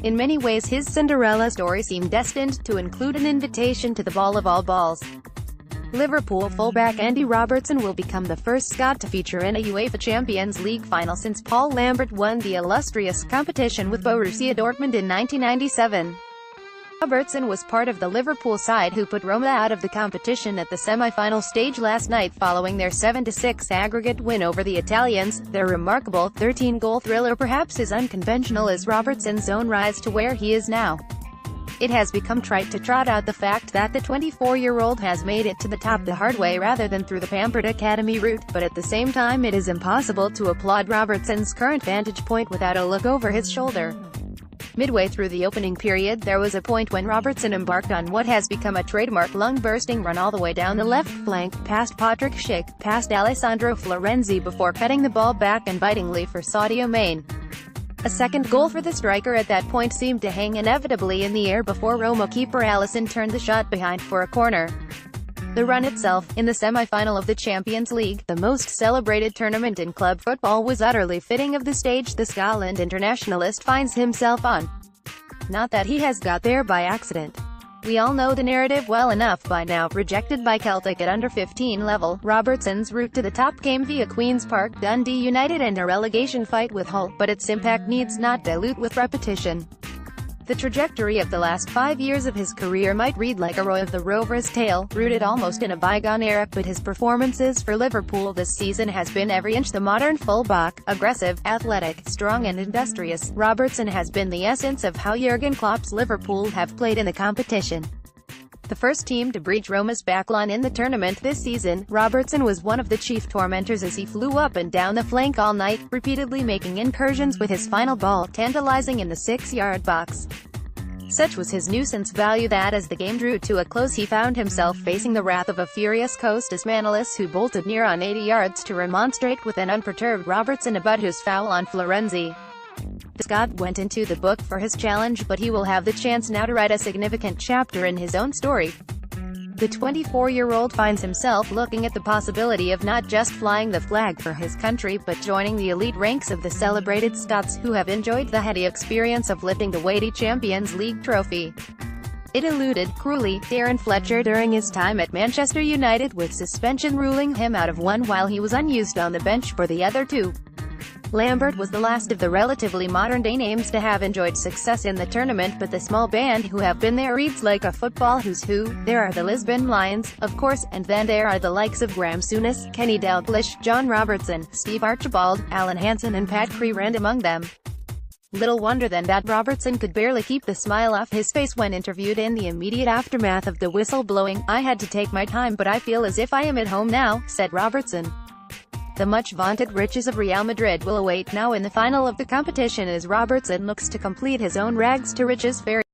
In many ways his Cinderella story seemed destined to include an invitation to the ball of all balls. Liverpool fullback Andy Robertson will become the first Scot to feature in a UEFA Champions League final since Paul Lambert won the illustrious competition with Borussia Dortmund in 1997. Robertson was part of the Liverpool side who put Roma out of the competition at the semi-final stage last night following their 7-6 aggregate win over the Italians. Their remarkable 13-goal thriller perhaps is unconventional as Robertson's own rise to where he is now. It has become trite to trot out the fact that the 24-year-old has made it to the top the hard way rather than through the pampered academy route, but at the same time it is impossible to applaud Robertson's current vantage point without a look over his shoulder. Midway through the opening period, there was a point when Robertson embarked on what has become a trademark lung-bursting run all the way down the left flank, past Patrick Schick, past Alessandro Florenzi before cutting the ball back and bitingly for Sadio Mane. A second goal for the striker at that point seemed to hang inevitably in the air before Roma keeper Alisson turned the shot behind for a corner. The run itself, in the semi-final of the Champions League, the most celebrated tournament in club football, was utterly fitting of the stage the Scotland internationalist finds himself on. Not that he has got there by accident. We all know the narrative well enough by now. Rejected by Celtic at under-15 level, Robertson's route to the top came via Queen's Park, Dundee United and a relegation fight with Hull, but its impact needs not dilute with repetition. The trajectory of the last 5 years of his career might read like a Roy of the Rovers' tale, rooted almost in a bygone era, but his performances for Liverpool this season has been every inch the modern full-back: aggressive, athletic, strong and industrious. Robertson has been the essence of how Jurgen Klopp's Liverpool have played in the competition. The first team to breach Roma's backline in the tournament this season, Robertson was one of the chief tormentors as he flew up and down the flank all night, repeatedly making incursions with his final ball tantalizing in the 6-yard box. Such was his nuisance value that as the game drew to a close he found himself facing the wrath of a furious Costas Manolis who bolted near on 80 yards to remonstrate with an unperturbed Robertson about his foul on Florenzi. Scot went into the book for his challenge, but he will have the chance now to write a significant chapter in his own story. The 24-year-old finds himself looking at the possibility of not just flying the flag for his country but joining the elite ranks of the celebrated Scots who have enjoyed the heady experience of lifting the weighty Champions League trophy. It eluded, cruelly, Darren Fletcher during his time at Manchester United, with suspension ruling him out of one while he was unused on the bench for the other two. Lambert was the last of the relatively modern-day names to have enjoyed success in the tournament, but the small band who have been there reads like a football who's who. There are the Lisbon Lions, of course, and then there are the likes of Graham Souness, Kenny Dalglish, John Robertson, Steve Archibald, Alan Hansen and Pat Crerand among them. Little wonder then that Robertson could barely keep the smile off his face when interviewed in the immediate aftermath of the whistle blowing. "I had to take my time, but I feel as if I am at home now," said Robertson. The much-vaunted riches of Real Madrid will await now in the final of the competition as Robertson looks to complete his own rags-to-riches fairy